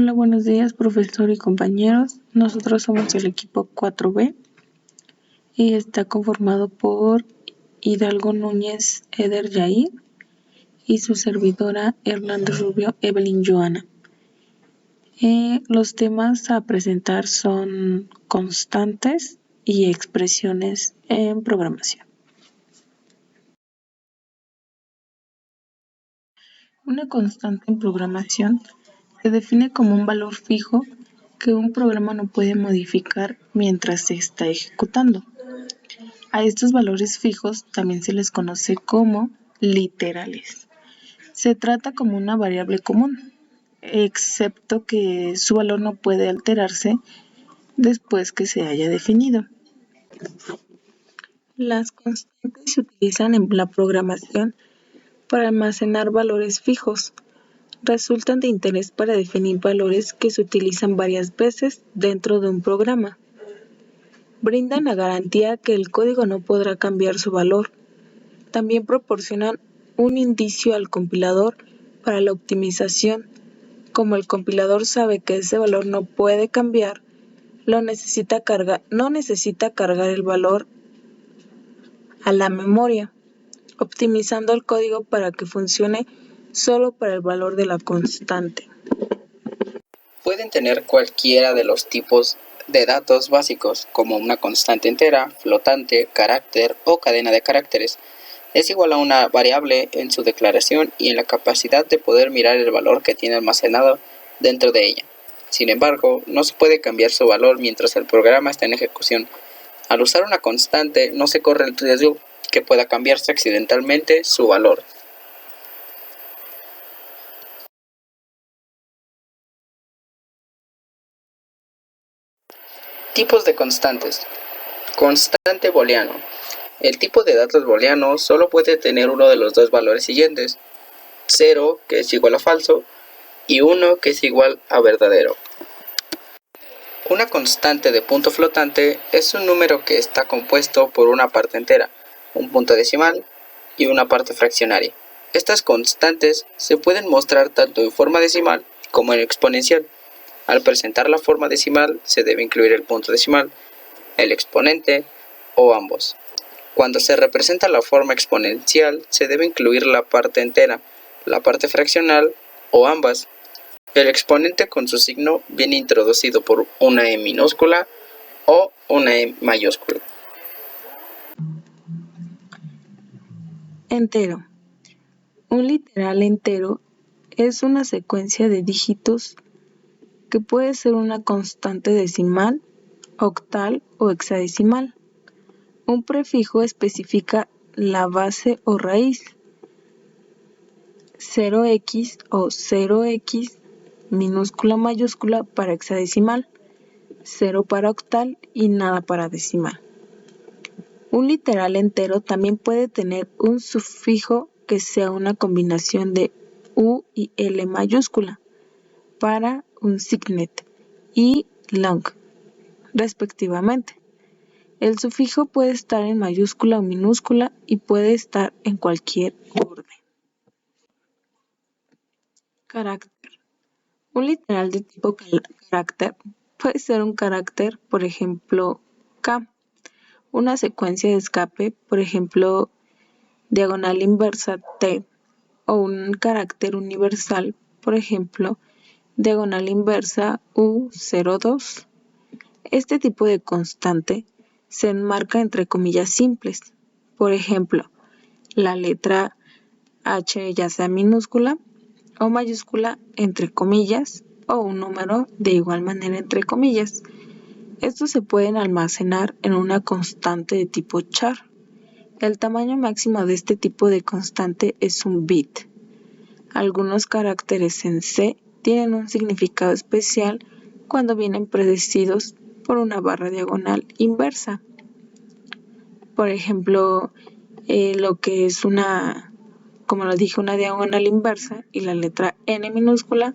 Hola, buenos días, profesor y compañeros. Nosotros somos el equipo 4B y está conformado por Hidalgo Núñez Eder Yair y su servidora Hernández Rubio Evelyn Joana. Los temas a presentar son constantes y expresiones en programación. Una constante en programación se define como un valor fijo que un programa no puede modificar mientras se está ejecutando. A estos valores fijos también se les conoce como literales. Se trata como una variable común, excepto que su valor no puede alterarse después que se haya definido. Las constantes se utilizan en la programación para almacenar valores fijos. Resultan de interés para definir valores que se utilizan varias veces dentro de un programa. Brindan la garantía que el código no podrá cambiar su valor. También proporcionan un indicio al compilador para la optimización. Como el compilador sabe que ese valor no puede cambiar, no necesita cargar el valor a la memoria, optimizando el código para que funcione solo para el valor de la constante. Pueden tener cualquiera de los tipos de datos básicos, como una constante entera, flotante, carácter o cadena de caracteres. Es igual a una variable en su declaración y en la capacidad de poder mirar el valor que tiene almacenado dentro de ella. Sin embargo, no se puede cambiar su valor mientras el programa está en ejecución. Al usar una constante, no se corre el riesgo que pueda cambiarse accidentalmente su valor. Tipos de constantes. Constante booleano. El tipo de datos booleano solo puede tener uno de los dos valores siguientes: 0, que es igual a falso, y 1, que es igual a verdadero. Una constante de punto flotante es un número que está compuesto por una parte entera, un punto decimal y una parte fraccionaria. Estas constantes se pueden mostrar tanto en forma decimal como en exponencial. Al presentar la forma decimal se debe incluir el punto decimal, el exponente o ambos. Cuando se representa la forma exponencial se debe incluir la parte entera, la parte fraccional o ambas. El exponente con su signo viene introducido por una E minúscula o una E mayúscula. Entero. Un literal entero es una secuencia de dígitos que puede ser una constante decimal, octal o hexadecimal. Un prefijo especifica la base o raíz. 0x o 0x minúscula mayúscula para hexadecimal, 0 para octal y nada para decimal. Un literal entero también puede tener un sufijo que sea una combinación de U y L mayúscula para un signet y long, respectivamente. El sufijo puede estar en mayúscula o minúscula y puede estar en cualquier orden. Carácter. Un literal de tipo carácter puede ser un carácter, por ejemplo, K, una secuencia de escape, por ejemplo, diagonal inversa T, o un carácter universal, por ejemplo, diagonal inversa U02. Este tipo de constante se enmarca entre comillas simples, por ejemplo, la letra H ya sea minúscula o mayúscula entre comillas o un número de igual manera entre comillas. Estos se pueden almacenar en una constante de tipo char. El tamaño máximo de este tipo de constante es un bit. Algunos caracteres en C tienen un significado especial cuando vienen precedidos por una barra diagonal inversa. Por ejemplo, lo que es una diagonal inversa y la letra N minúscula,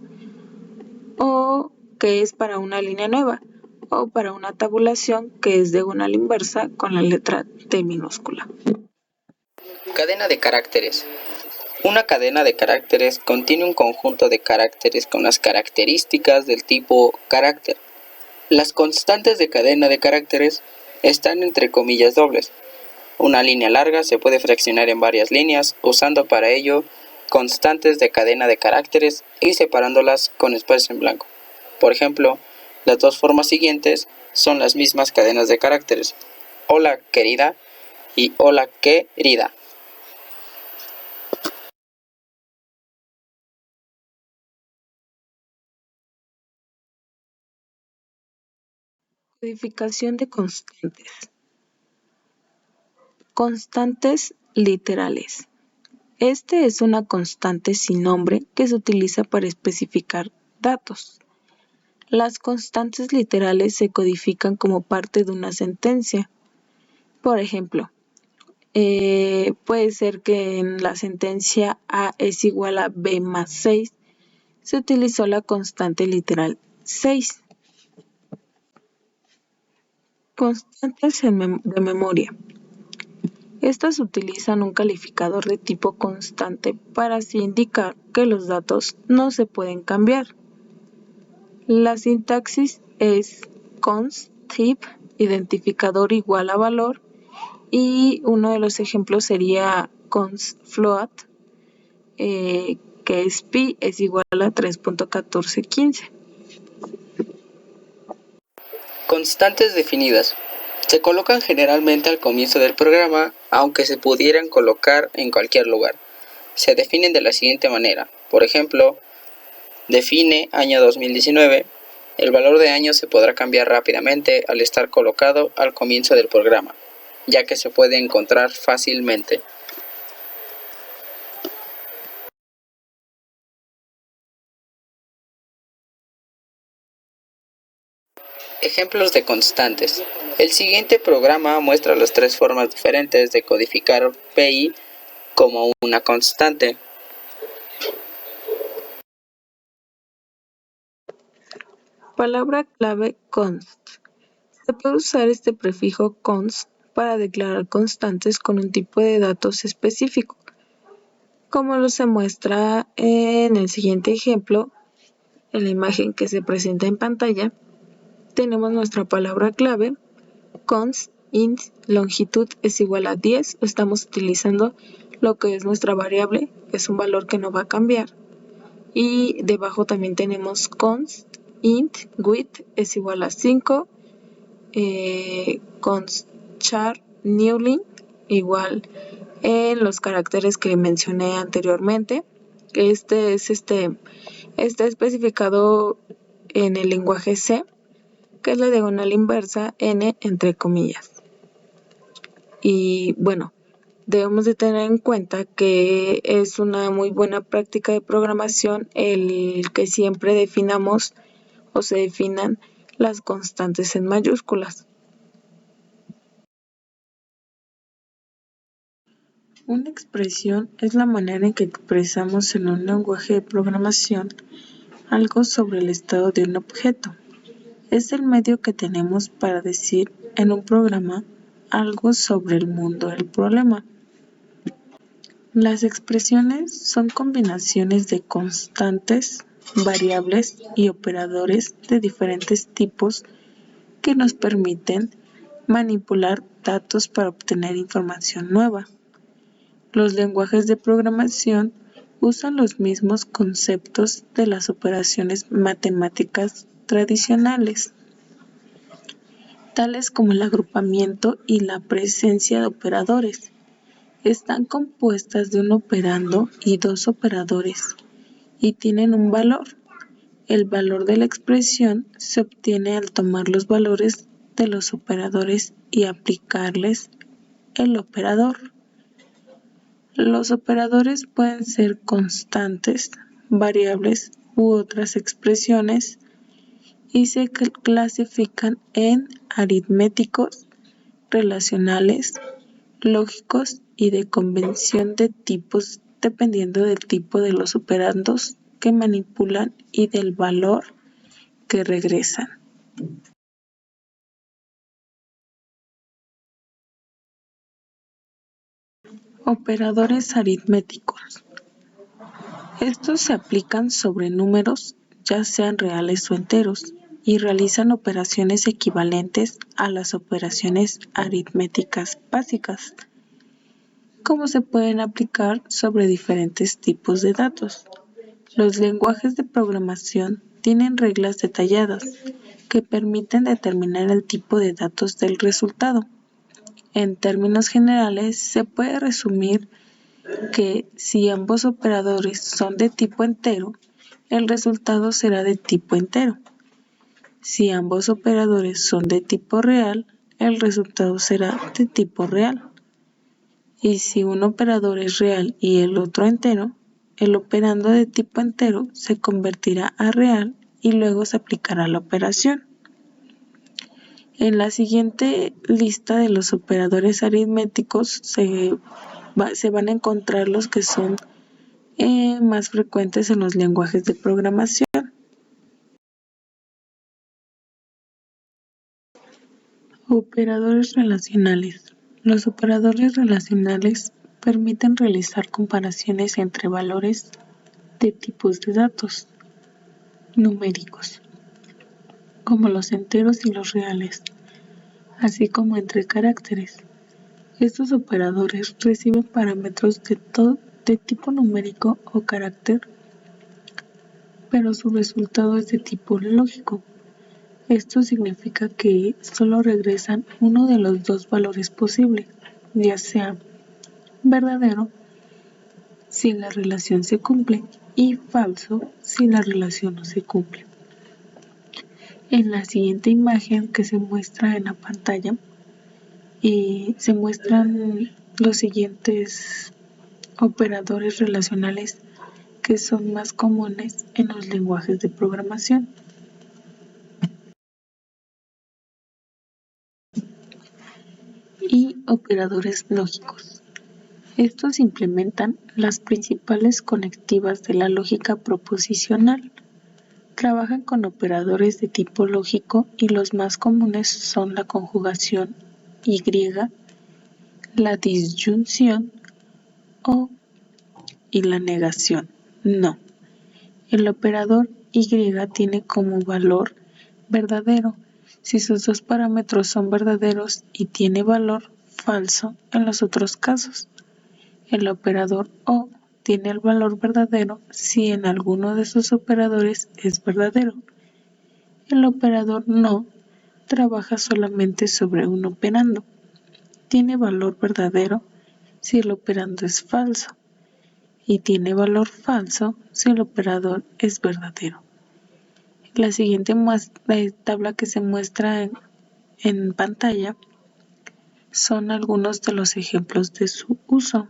o que es para una línea nueva, o para una tabulación que es diagonal inversa con la letra T minúscula. Cadena de caracteres. Una cadena de caracteres contiene un conjunto de caracteres con las características del tipo carácter. Las constantes de cadena de caracteres están entre comillas dobles. Una línea larga se puede fraccionar en varias líneas usando para ello constantes de cadena de caracteres y separándolas con espacio en blanco. Por ejemplo, las dos formas siguientes son las mismas cadenas de caracteres: hola querida y hola querida. Codificación de constantes. Constantes literales. Este es una constante sin nombre que se utiliza para especificar datos. Las constantes literales se codifican como parte de una sentencia. Por ejemplo, puede ser que en la sentencia A es igual a B más 6 se utilizó la constante literal 6. Constantes de memoria. Estas utilizan un calificador de tipo constante para así indicar que los datos no se pueden cambiar. La sintaxis es const type, identificador igual a valor, y uno de los ejemplos sería const float, que es pi es igual a 3.1415. Constantes definidas. Se colocan generalmente al comienzo del programa, aunque se pudieran colocar en cualquier lugar. Se definen de la siguiente manera. Por ejemplo, define año 2019. El valor de año se podrá cambiar rápidamente al estar colocado al comienzo del programa, ya que se puede encontrar fácilmente. Ejemplos de constantes. El siguiente programa muestra las tres formas diferentes de codificar PI como una constante. Palabra clave const. Se puede usar este prefijo const para declarar constantes con un tipo de datos específico, como lo se muestra en el siguiente ejemplo. En la imagen que se presenta en pantalla, tenemos nuestra palabra clave const int longitud es igual a 10. Estamos utilizando lo que es nuestra variable, que es un valor que no va a cambiar. Y debajo también tenemos const int width es igual a 5. Const char newlin igual en los caracteres que mencioné anteriormente. Está especificado en el lenguaje C, que es la diagonal inversa n entre comillas. Y bueno, debemos de tener en cuenta que es una muy buena práctica de programación el que siempre definamos o se definan las constantes en mayúsculas. Una expresión es la manera en que expresamos en un lenguaje de programación algo sobre el estado de un objeto. Es el medio que tenemos para decir en un programa algo sobre el mundo del problema. Las expresiones son combinaciones de constantes, variables y operadores de diferentes tipos que nos permiten manipular datos para obtener información nueva. Los lenguajes de programación usan los mismos conceptos de las operaciones matemáticas tradicionales, tales como el agrupamiento y la presencia de operadores. Están compuestas de un operando y dos operadores y tienen un valor. El valor de la expresión se obtiene al tomar los valores de los operadores y aplicarles el operador. Los operadores pueden ser constantes, variables u otras expresiones y se clasifican en aritméticos, relacionales, lógicos y de convención de tipos dependiendo del tipo de los operandos que manipulan y del valor que regresan. Operadores aritméticos. Estos se aplican sobre números, ya sean reales o enteros, y realizan operaciones equivalentes a las operaciones aritméticas básicas, como se pueden aplicar sobre diferentes tipos de datos. Los lenguajes de programación tienen reglas detalladas que permiten determinar el tipo de datos del resultado. En términos generales, se puede resumir que si ambos operadores son de tipo entero, el resultado será de tipo entero. Si ambos operadores son de tipo real, el resultado será de tipo real. Y si un operador es real y el otro entero, el operando de tipo entero se convertirá a real y luego se aplicará la operación. En la siguiente lista de los operadores aritméticos se van a encontrar los que son más frecuentes en los lenguajes de programación. Operadores relacionales. Los operadores relacionales permiten realizar comparaciones entre valores de tipos de datos numéricos, como los enteros y los reales, así como entre caracteres. Estos operadores reciben parámetros de tipo numérico o carácter, pero su resultado es de tipo lógico. Esto significa que solo regresan uno de los dos valores posibles, ya sea verdadero si la relación se cumple y falso si la relación no se cumple. En la siguiente imagen que se muestra en la pantalla, se muestran los siguientes operadores relacionales que son más comunes en los lenguajes de programación. Y operadores lógicos. Estos implementan las principales conectivas de la lógica proposicional. Trabajan con operadores de tipo lógico y los más comunes son la conjugación y, la disyunción y la negación, no. El operador y tiene como valor verdadero si sus dos parámetros son verdaderos y tiene valor falso en los otros casos. El operador o tiene el valor verdadero si en alguno de sus operadores es verdadero. El operador no trabaja solamente sobre un operando. Tiene valor verdadero si el operando es falso y tiene valor falso si el operador es verdadero. La siguiente tabla que se muestra en pantalla son algunos de los ejemplos de su uso.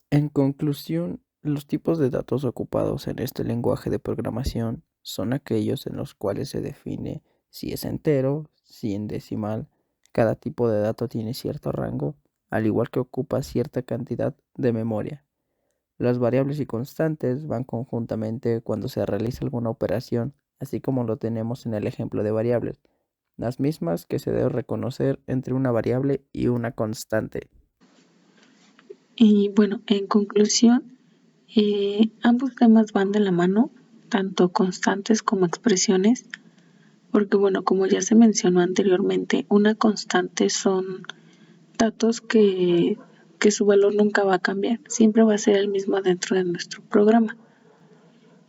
En conclusión, los tipos de datos ocupados en este lenguaje de programación son aquellos en los cuales se define si es entero, si en decimal. Cada tipo de dato tiene cierto rango, al igual que ocupa cierta cantidad de memoria. Las variables y constantes van conjuntamente cuando se realiza alguna operación, así como lo tenemos en el ejemplo de variables, las mismas que se debe reconocer entre una variable y una constante. Y bueno, en conclusión, ambos temas van de la mano, tanto constantes como expresiones, porque bueno, como ya se mencionó anteriormente, una constante son datos que su valor nunca va a cambiar, siempre va a ser el mismo dentro de nuestro programa.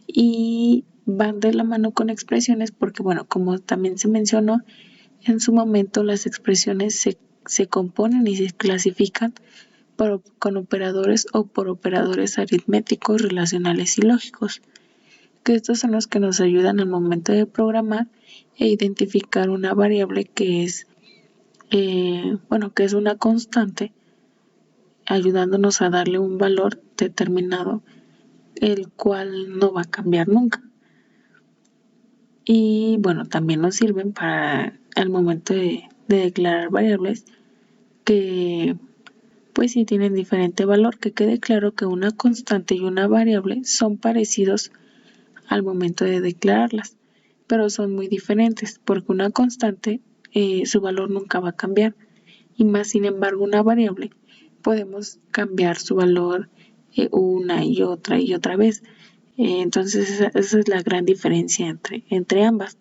Y van de la mano con expresiones porque bueno, como también se mencionó, en su momento las expresiones se componen y se clasifican con operadores o por operadores aritméticos, relacionales y lógicos, que estos son los que nos ayudan al momento de programar e identificar una variable que es, que es una constante, ayudándonos a darle un valor determinado, el cual no va a cambiar nunca. Y bueno, también nos sirven para al momento de declarar variables que pues sí tienen diferente valor, que quede claro que una constante y una variable son parecidos al momento de declararlas, pero son muy diferentes porque una constante su valor nunca va a cambiar y más sin embargo una variable podemos cambiar su valor una y otra vez. Entonces esa es la gran diferencia entre ambas.